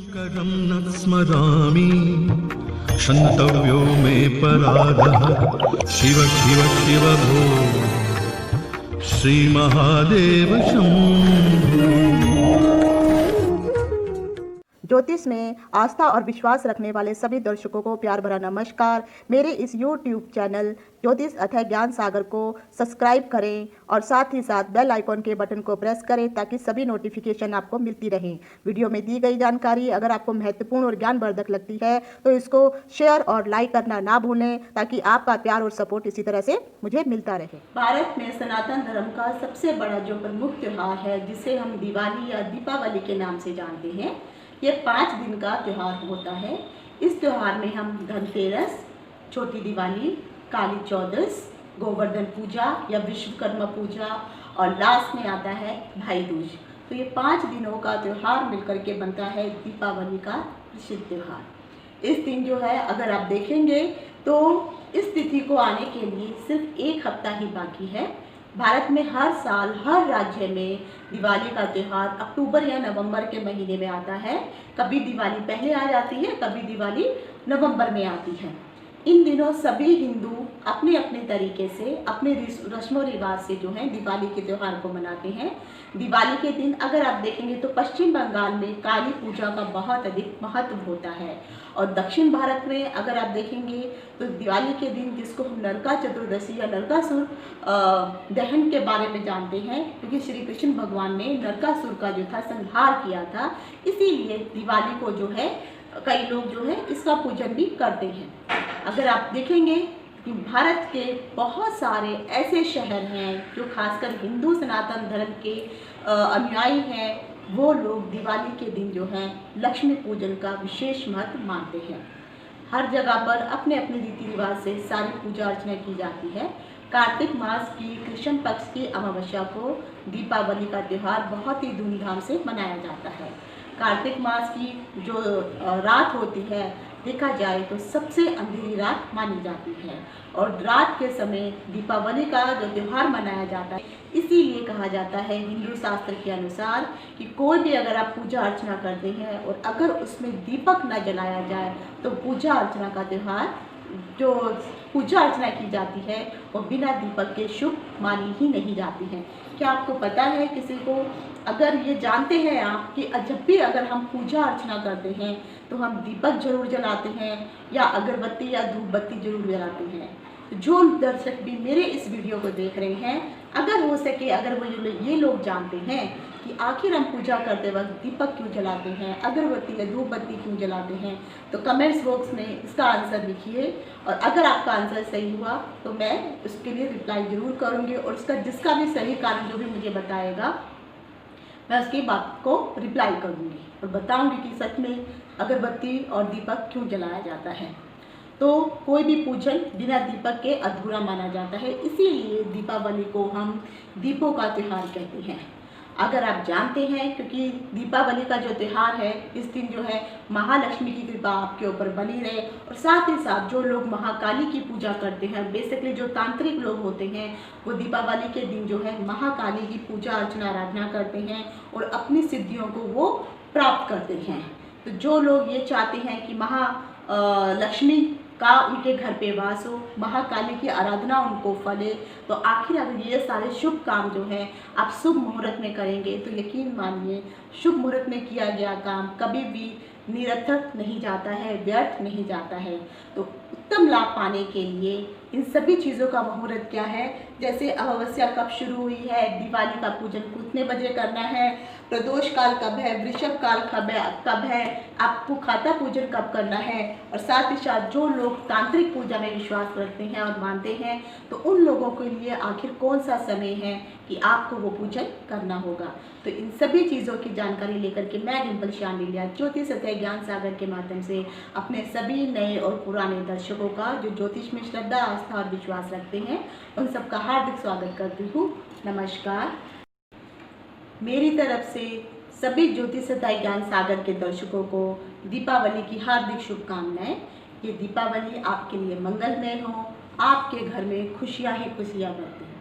शङ्करं न स्मरामि क्षन्तव्यो मे पराधः शिव शिव शिव भो श्रीमहादेव शम्भो। ज्योतिष में आस्था और विश्वास रखने वाले सभी दर्शकों को प्यार भरा नमस्कार। मेरे इस YouTube चैनल ज्योतिष अथय ज्ञान सागर को सब्सक्राइब करें और साथ ही साथ बेल आइकॉन के बटन को प्रेस करें ताकि सभी नोटिफिकेशन आपको मिलती रहें। वीडियो में दी गई जानकारी अगर आपको महत्वपूर्ण और ज्ञानवर्धक लगती है तो इसको शेयर और लाइक करना ना भूलें ताकि आपका प्यार और सपोर्ट इसी तरह से मुझे मिलता रहे। भारत में सनातन धर्म का सबसे बड़ा जो प्रमुख त्यौहार है जिसे हम दिवाली या दीपावली के नाम से जानते हैं, ये 5 दिन का त्यौहार होता है। इस त्यौहार में हम धनतेरस, छोटी दिवाली, काली चौदस, गोवर्धन पूजा या विश्वकर्मा पूजा और लास्ट में आता है भाई दूज। तो ये 5 दिनों का त्यौहार मिलकर के बनता है दीपावली का प्रसिद्ध त्यौहार। इस दिन जो है अगर आप देखेंगे तो इस तिथि को आने के लिए सिर्फ 1 हफ्ता ही बाकी है। भारत में हर साल हर राज्य में दिवाली का त्यौहार अक्टूबर या नवंबर के महीने में आता है। कभी दिवाली पहले आ जाती है, कभी दिवाली नवंबर में आती है। इन दिनों सभी हिंदू अपने अपने तरीके से अपने रस्मों रिवाज से जो है दिवाली के त्यौहार को मनाते हैं। दिवाली के दिन अगर आप देखेंगे तो पश्चिम बंगाल में काली पूजा का बहुत अधिक महत्व होता है और दक्षिण भारत में अगर आप देखेंगे तो दिवाली के दिन जिसको हम नरका चतुर्दशी या नरकासुर दहन के बारे में जानते हैं, क्योंकि श्री कृष्ण भगवान ने नरकासुर का जो था संहार किया था, इसीलिए दिवाली को जो है कई लोग जो है इसका पूजन भी करते हैं। अगर आप देखेंगे कि भारत के बहुत सारे ऐसे शहर हैं जो खासकर हिंदू सनातन धर्म के अनुयायी हैं, वो लोग दिवाली के दिन जो है लक्ष्मी पूजन का विशेष महत्व मानते हैं। हर जगह पर अपने अपने रीति रिवाज से सारी पूजा अर्चना की जाती है। कार्तिक मास की कृष्ण पक्ष की अमावस्या को दीपावली का त्यौहार बहुत ही धूमधाम से मनाया जाता है। कार्तिक मास की जो रात होती है, देखा जाए तो सबसे अंधेरी रात मानी जाती है और रात के समय दीपावली का जो त्यौहार मनाया जाता है, इसीलिए कहा जाता है हिंदू शास्त्र के अनुसार कि कोई भी अगर आप पूजा अर्चना करते हैं और अगर उसमें दीपक न जलाया जाए तो पूजा अर्चना का त्यौहार जो पूजा अर्चना की जाती है वो बिना दीपक के शुभ मानी ही नहीं जाती है। क्या आपको पता है, किसी को अगर ये जानते हैं आप कि जब भी अगर हम पूजा अर्चना करते हैं तो हम दीपक जरूर जलाते हैं या अगरबत्ती या धूप बत्ती जरूर जलाते हैं। जो दर्शक भी मेरे इस वीडियो को देख रहे हैं, अगर हो सके अगर वो ये लोग जानते हैं कि आखिर हम पूजा करते वक्त दीपक क्यों जलाते हैं, अगरबत्ती या धूप बत्ती क्यों जलाते हैं, तो कमेंट्स बॉक्स में इसका आंसर लिखिए और अगर आपका आंसर सही हुआ तो मैं उसके लिए रिप्लाई ज़रूर करूँगी और उसका जिसका भी सही कारण जो भी मुझे बताएगा मैं उसकी बात को रिप्लाई करूँगी और बताऊँगी कि सच में अगरबत्ती और दीपक क्यों जलाया जाता है। तो कोई भी पूजन बिना दीपक के अधूरा माना जाता है, इसीलिए दीपावली को हम दीपों का त्यौहार कहते हैं। अगर आप जानते हैं, क्योंकि दीपावली का जो त्यौहार है इस दिन जो है महालक्ष्मी की कृपा आपके ऊपर बनी रहे और साथ ही साथ जो लोग महाकाली की पूजा करते हैं, बेसिकली जो तांत्रिक लोग होते हैं, वो दीपावली के दिन जो है महाकाली की पूजा अर्चना आराधना करते हैं और अपनी सिद्धियों को वो प्राप्त करते हैं। तो जो लोग ये चाहते हैं कि लक्ष्मी का उनके घर पे वास हो, महाकाली की आराधना उनको फले, तो आखिर अगर ये सारे शुभ काम जो हैं आप शुभ मुहूर्त में करेंगे तो यकीन मानिए शुभ मुहूर्त में किया गया काम कभी भी निरर्थक नहीं जाता है, व्यर्थ नहीं जाता है। तो उत्तम लाभ पाने के लिए इन सभी चीज़ों का मुहूर्त क्या है, जैसे अमावस्या कब शुरू हुई है, दिवाली का पूजन कितने बजे करना है, प्रदोष काल कब है, वृषभ काल कब है, आपको खाता पूजन कब करना है और साथ ही साथ जो लोग तांत्रिक पूजा में विश्वास रखते हैं और मानते हैं तो उन लोगों के लिए आखिर कौन सा समय है कि आपको वो पूजन करना होगा। तो इन सभी चीज़ों की जानकारी लेकर के मैं डिम्पल शांडिल्या ज्योतिष अथय ज्ञान सागर के माध्यम से अपने सभी नए और पुराने दर्शकों का जो ज्योतिष में श्रद्धा, आस्था और विश्वास रखते हैं उन सबका हार्दिक स्वागत करती हूँ। नमस्कार। मेरी तरफ से सभी ज्योतिष अथय ज्ञान सागर के दर्शकों को दीपावली की हार्दिक शुभकामनाएं। ये दीपावली आपके लिए मंगलमय हो, आपके घर में खुशियाँ ही खुशियाँ बढ़ती हैं।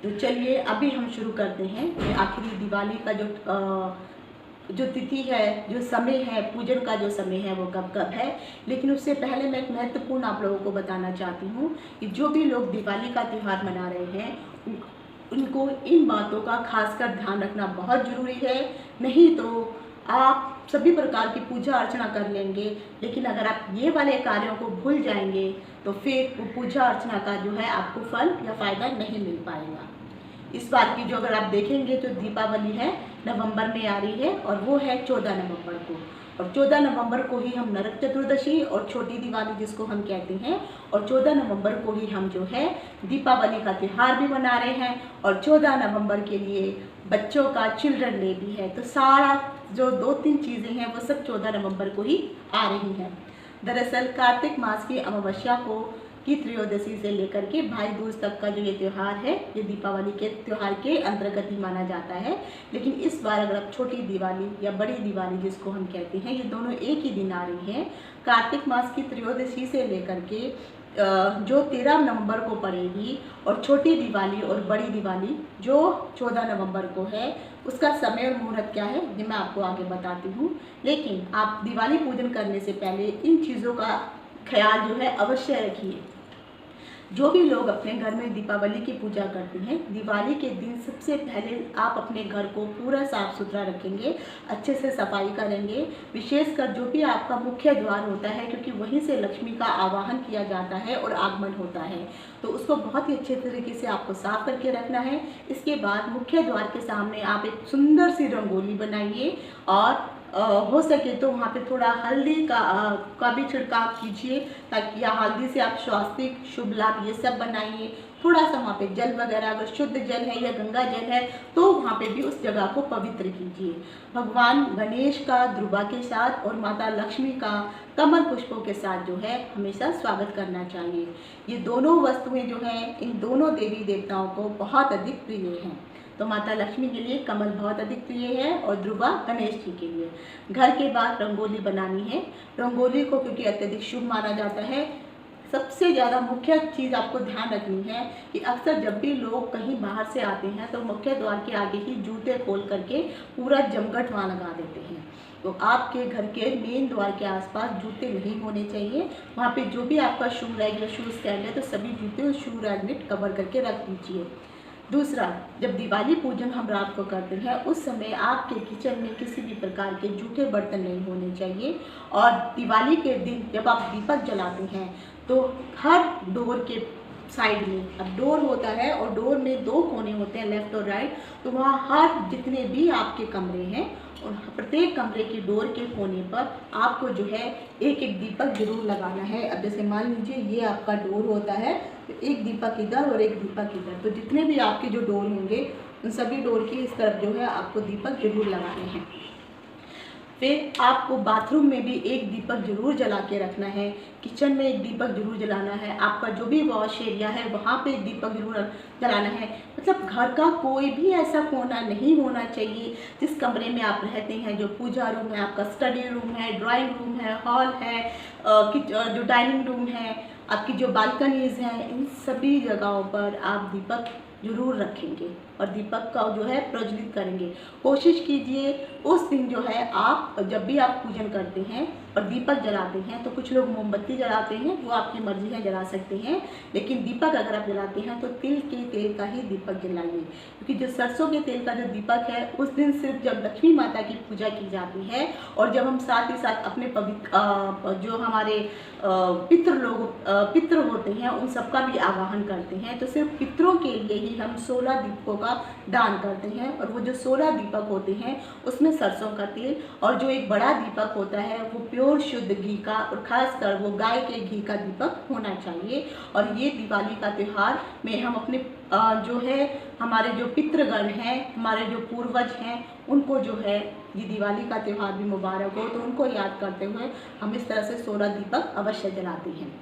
तो चलिए अभी हम शुरू करते हैं। आखिरी दिवाली का जो जो तिथि है, जो समय है, पूजन का जो समय है वो कब कब है। लेकिन उससे पहले मैं एक महत्वपूर्ण आप लोगों को बताना चाहती हूँ कि जो भी लोग दिवाली का त्यौहार मना रहे हैं उनको इन बातों का खासकर ध्यान रखना बहुत ज़रूरी है। नहीं तो आप सभी प्रकार की पूजा अर्चना कर लेंगे, लेकिन अगर आप ये वाले कार्यों को भूल जाएंगे तो फिर वो पूजा अर्चना का जो है आपको फल या फ़ायदा नहीं मिल पाएगा। इस बार की जो अगर आप देखेंगे तो दीपावली है नवंबर में आ रही है और वो है 14 नवंबर को। और 14 नवंबर को ही हम नरक चतुर्दशी और छोटी दिवाली जिसको हम कहते हैं, और 14 नवंबर को ही हम जो है दीपावली का त्यौहार भी मना रहे हैं। और 14 नवंबर के लिए बच्चों का चिल्ड्रन डे भी है। तो सारा जो 2-3 चीज़ें हैं वो सब 14 नवंबर को ही आ रही हैं। दरअसल कार्तिक मास की अमावस्या को की त्रयोदशी से लेकर के भाई दूज तक का जो ये त्यौहार है ये दीपावली के त्यौहार के अंतर्गत ही माना जाता है। लेकिन इस बार अगर आप छोटी दिवाली या बड़ी दिवाली जिसको हम कहते हैं, ये दोनों एक ही दिन आ रही हैं। कार्तिक मास की त्रयोदशी से लेकर के जो 13 नवंबर को पड़ेगी, और छोटी दिवाली और बड़ी दिवाली जो 14 नवंबर को है, उसका समय और मुहूर्त क्या है ये मैं आपको आगे बताती हूँ। लेकिन आप दिवाली पूजन करने से पहले इन चीज़ों का ख्याल जो है अवश्य रखिए। जो भी लोग अपने घर में दीपावली की पूजा करते हैं, दिवाली के दिन सबसे पहले आप अपने घर को पूरा साफ सुथरा रखेंगे, अच्छे से सफाई करेंगे। विशेषकर जो भी आपका मुख्य द्वार होता है, क्योंकि वहीं से लक्ष्मी का आवाहन किया जाता है और आगमन होता है, तो उसको बहुत ही अच्छे तरीके से आपको साफ करके रखना है। इसके बाद मुख्य द्वार के सामने आप एक सुंदर सी रंगोली बनाइए और हो सके तो वहाँ पे थोड़ा हल्दी का भी छिड़काव कीजिए, ताकि या हल्दी से आप स्वास्तिक शुभ लाभ ये सब बनाइए। थोड़ा सा वहाँ पे जल वगैरह, अगर शुद्ध जल है या गंगा जल है तो वहाँ पे भी उस जगह को पवित्र कीजिए। भगवान गणेश का ध्रुवा के साथ और माता लक्ष्मी का कमल पुष्पों के साथ जो है हमेशा स्वागत करना चाहिए। ये दोनों वस्तुएं जो हैं इन दोनों देवी देवताओं को बहुत अधिक प्रिय हैं। तो माता लक्ष्मी के लिए कमल बहुत अधिक प्रिय है और ध्रुवा गणेश जी के लिए। घर के बाहर रंगोली बनानी है। रंगोली को क्योंकि अत्यधिक शुभ माना जाता है, सबसे ज़्यादा मुख्य चीज़ आपको ध्यान रखनी है कि अक्सर जब भी लोग कहीं बाहर से आते हैं तो मुख्य द्वार के आगे ही जूते खोल करके पूरा जमघट वहाँ लगा देते हैं। तो आपके घर के मेन द्वार के आसपास जूते नहीं होने चाहिए। वहाँ पे जो भी आपका शू रैग या शू स्टैंड है तो सभी जूते उस शू रैग में कवर करके रख दीजिए। दूसरा, जब दिवाली पूजन हम रात को करते हैं उस समय आपके किचन में किसी भी प्रकार के जूठे बर्तन नहीं होने चाहिए। और दिवाली के दिन जब आप दीपक जलाते हैं तो हर डोर के साइड में, अब डोर होता है और डोर में 2 कोने होते हैं, लेफ्ट और राइट, तो वहाँ हर जितने भी आपके कमरे हैं और प्रत्येक कमरे की डोर के कोने पर आपको जो है एक एक दीपक जरूर लगाना है। अब जैसे मान लीजिए ये आपका डोर होता है तो एक दीपक इधर और एक दीपक इधर, तो जितने भी आपके जो डोर होंगे उन सभी डोर की इस तरफ जो है आपको दीपक जरूर लगाने हैं। फिर आपको बाथरूम में भी एक दीपक जरूर जला के रखना है, किचन में एक दीपक जरूर जलाना है, आपका जो भी वॉश एरिया है वहाँ पे एक दीपक जरूर जलाना है। मतलब घर का कोई भी ऐसा कोना नहीं होना चाहिए जिस कमरे में आप रहते हैं, जो पूजा रूम है, आपका स्टडी रूम है, ड्राइंग रूम है, हॉल है, जो डाइनिंग रूम है, आपकी जो बालकनीज हैं, इन सभी जगहों पर आप दीपक जरूर रखेंगे और दीपक का जो है प्रज्वलित करेंगे। कोशिश कीजिए उस दिन जो है आप जब भी आप पूजन करते हैं और दीपक जलाते हैं, तो कुछ लोग मोमबत्ती जलाते हैं, वो आपकी मर्जी है जला सकते हैं, लेकिन दीपक अगर आप जलाते हैं तो तिल के तेल का ही दीपक जलाइए। क्योंकि जो सरसों के तेल का जो दीपक है उस दिन सिर्फ जब लक्ष्मी माता की पूजा की जाती है और जब हम साथ ही साथ अपने पवित्र जो हमारे पितृ होते हैं उन सबका भी आवाहन करते हैं, तो सिर्फ पितरों के लिए ही हम 16 दीपकों का दान करते हैं। और वो जो 16 दीपक होते हैं उसमें सरसों का तेल और जो एक बड़ा दीपक होता है वो प्योर शुद्ध घी का, और खासकर वो गाय के घी का दीपक होना चाहिए। और ये दिवाली का त्यौहार में हम अपने जो है हमारे जो पितृगण हैं, हमारे जो पूर्वज हैं, उनको जो है ये दिवाली का त्यौहार भी मुबारक हो, तो उनको याद करते हुए हम इस तरह से 16 दीपक अवश्य जलाते हैं।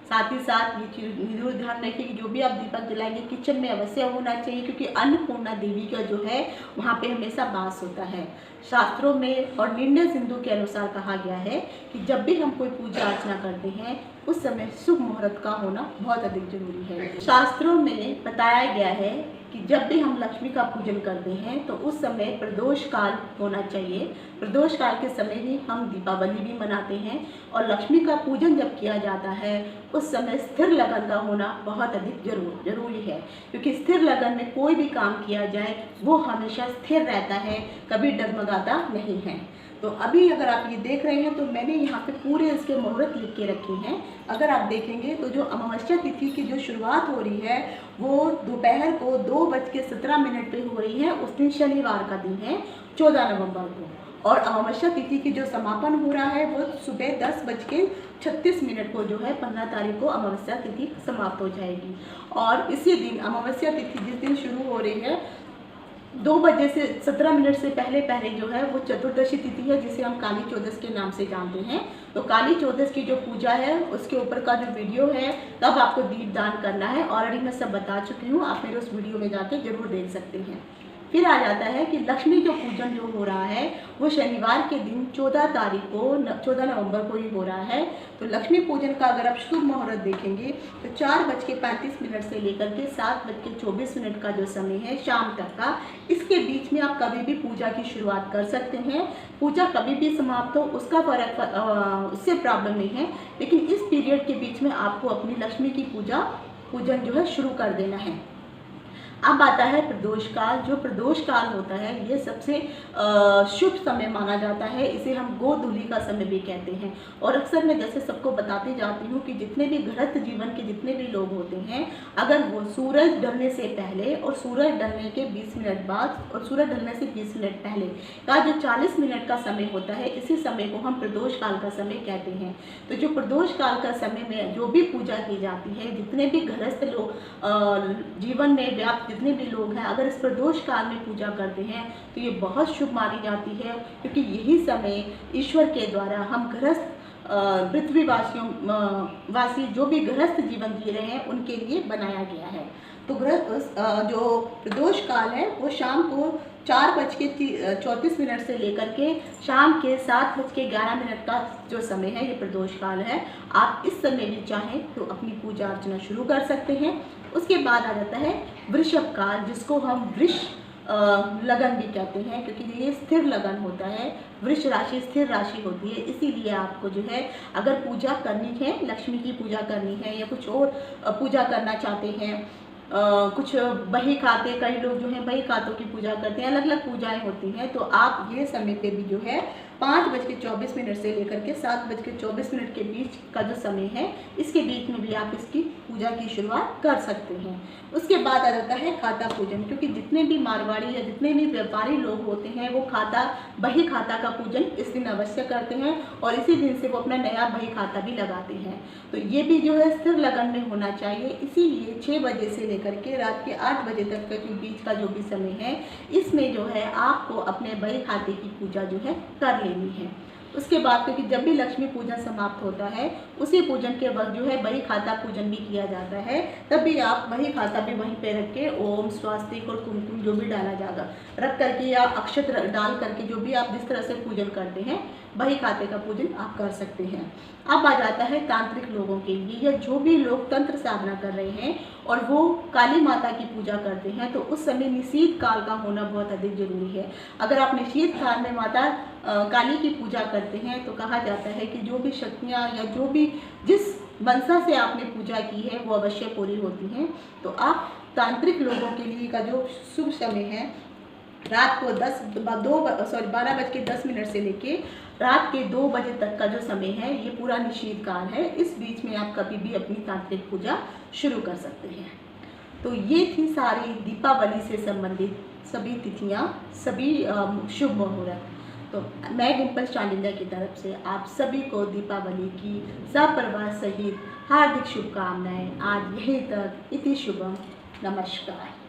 साथ ही साथ ये चीज़ जरूर ध्यान रखिए कि जो भी आप दीपक जलाएंगे किचन में अवश्य होना चाहिए, क्योंकि अन्नपूर्णा देवी का जो है वहाँ पे हमेशा वास होता है। शास्त्रों में और निर्णय सिंधु के अनुसार कहा गया है कि जब भी हम कोई पूजा अर्चना करते हैं उस समय शुभ मुहूर्त का होना बहुत अधिक जरूरी है। शास्त्रों में बताया गया है कि जब भी हम लक्ष्मी का पूजन करते हैं तो उस समय प्रदोष काल होना चाहिए। प्रदोष काल के समय ही हम दीपावली भी मनाते हैं और लक्ष्मी का पूजन जब किया जाता है उस समय स्थिर लगन का होना बहुत अधिक जरूरी है, क्योंकि स्थिर लगन में कोई भी काम किया जाए वो हमेशा स्थिर रहता है, कभी डगमगाता नहीं है। तो अभी अगर आप ये देख रहे हैं तो मैंने यहाँ पे पूरे इसके मुहूर्त लिख के रखे हैं। अगर आप देखेंगे तो जो अमावस्या तिथि की जो शुरुआत हो रही है वो दोपहर को 2:17 पे हो रही है। उस दिन शनिवार का दिन है 14 नवंबर को, और अमावस्या तिथि की जो समापन हो रहा है वो सुबह 10:36 को जो है 15 तारीख को अमावस्या तिथि समाप्त हो जाएगी। और इसी दिन अमावस्या तिथि जिस दिन शुरू हो रही है 2:17 से पहले जो है वो चतुर्दशी तिथि है, जिसे हम काली चौदस के नाम से जानते हैं। तो काली चौदस की जो पूजा है उसके ऊपर का जो वीडियो है तब आपको दीपदान करना है, ऑलरेडी मैं सब बता चुकी हूँ, आप मेरे उस वीडियो में जाके जरूर देख सकते हैं। फिर आ जाता है कि लक्ष्मी जो पूजन जो हो रहा है वो शनिवार के दिन 14 नवंबर को ही हो रहा है। तो लक्ष्मी पूजन का अगर आप शुभ मुहूर्त देखेंगे तो 4:35 से लेकर के 7:24 का जो समय है शाम तक का, इसके बीच में आप कभी भी पूजा की शुरुआत कर सकते हैं। पूजा कभी भी समाप्त हो उसका उससे प्रॉब्लम नहीं है, लेकिन इस पीरियड के बीच में आपको अपनी लक्ष्मी की पूजन जो है शुरू कर देना है। अब आता है प्रदोष काल। जो प्रदोष काल होता है ये सबसे शुभ समय माना जाता है, इसे हम गोधूली का समय भी कहते हैं। और अक्सर मैं जैसे सबको बताती जाती हूँ कि जितने भी गृहस्थ जीवन के जितने भी लोग होते हैं, अगर वो सूरज ढलने से पहले और सूरज ढलने के 20 मिनट बाद और सूरज ढलने से 20 मिनट पहले का जो 40 मिनट का समय होता है, इसी समय को हम प्रदोष काल का समय कहते हैं। तो जो प्रदोष काल का समय में जो भी पूजा की जाती है, जितने भी गृहस्थ लोग जीवन में व्याप्त जितने भी लोग हैं, अगर इस प्रदोष काल में पूजा करते हैं तो ये बहुत शुभ मानी जाती है, क्योंकि यही समय ईश्वर के द्वारा हम गृहस्थ पृथ्वीवासी जो भी गृहस्थ जीवन जी रहे हैं उनके लिए बनाया गया है। तो जो प्रदोष काल है वो शाम को 4:34 से लेकर के शाम के 7:11 का जो समय है ये प्रदोष काल है। आप इस समय भी चाहें तो अपनी पूजा अर्चना शुरू कर सकते हैं। उसके बाद आ जाता है वृषभ काल, जिसको हम वृष लगन भी कहते हैं, क्योंकि ये स्थिर लगन होता है। वृष राशि स्थिर राशि होती है, इसीलिए आपको जो है अगर पूजा करनी है, लक्ष्मी की पूजा करनी है या कुछ और पूजा करना चाहते हैं, कुछ बही खाते, कई लोग जो है बही खातों की पूजा करते हैं, अलग अलग पूजाएं होती हैं, तो आप ये समय पे भी जो है 5:24 से लेकर के 7:24 के बीच का जो समय है, इसके बीच में भी आप इसकी पूजा की शुरुआत कर सकते हैं। उसके बाद आ जाता है खाता पूजन, क्योंकि जितने भी मारवाड़ी या जितने भी व्यापारी लोग होते हैं वो बही खाता का पूजन इस दिन अवश्य करते हैं और इसी दिन से वो अपना नया बही खाता भी लगाते हैं। तो ये भी जो है स्थिर लगन में होना चाहिए, इसीलिए 6 बजे से लेकर के रात के 8 बजे तक के बीच का जो भी समय है, इसमें जो है आपको अपने बही खाते की पूजा जो है कर लेनी है। उसके बाद क्योंकि जब भी लक्ष्मी पूजन समाप्त होता है उसी पूजन के वक्त जो है बही खाता पूजन भी किया जाता है, तब भी आप बही खाता भी वहीं पे रख के ओम स्वास्तिक और कुमकुम जो भी डाला जाएगा रख करके या अक्षत डाल करके जो भी आप जिस तरह से पूजन करते हैं बही खाते का पूजन आप कर सकते हैं। अब आ जाता है तांत्रिक लोगों के लिए, या जो भी लोग तंत्र साधना कर रहे हैं और वो काली माता की पूजा करते हैं, तो उस समय निशीत काल का होना बहुत अधिक जरूरी है। अगर आप निशीत काल में माता काली की पूजा करते हैं तो कहा जाता है कि जो भी शक्तियाँ या जो भी जिस मनसा से आपने पूजा की है वो अवश्य पूरी होती हैं। तो आप तांत्रिक लोगों के लिए का जो शुभ समय है रात को 12:10 से लेके रात के 2 बजे तक का जो समय है ये पूरा निषेध काल है। इस बीच में आप कभी भी अपनी तांत्रिक पूजा शुरू कर सकते हैं। तो ये थी सारी दीपावली से संबंधित सभी तिथियाँ, सभी शुभ मुहूर्त। तो मैं डिम्पल चालिंदा की तरफ से आप सभी को दीपावली की सपरिवार सहित हार्दिक शुभकामनाएं। आज यहीं तक, इति शुभम, नमस्कार।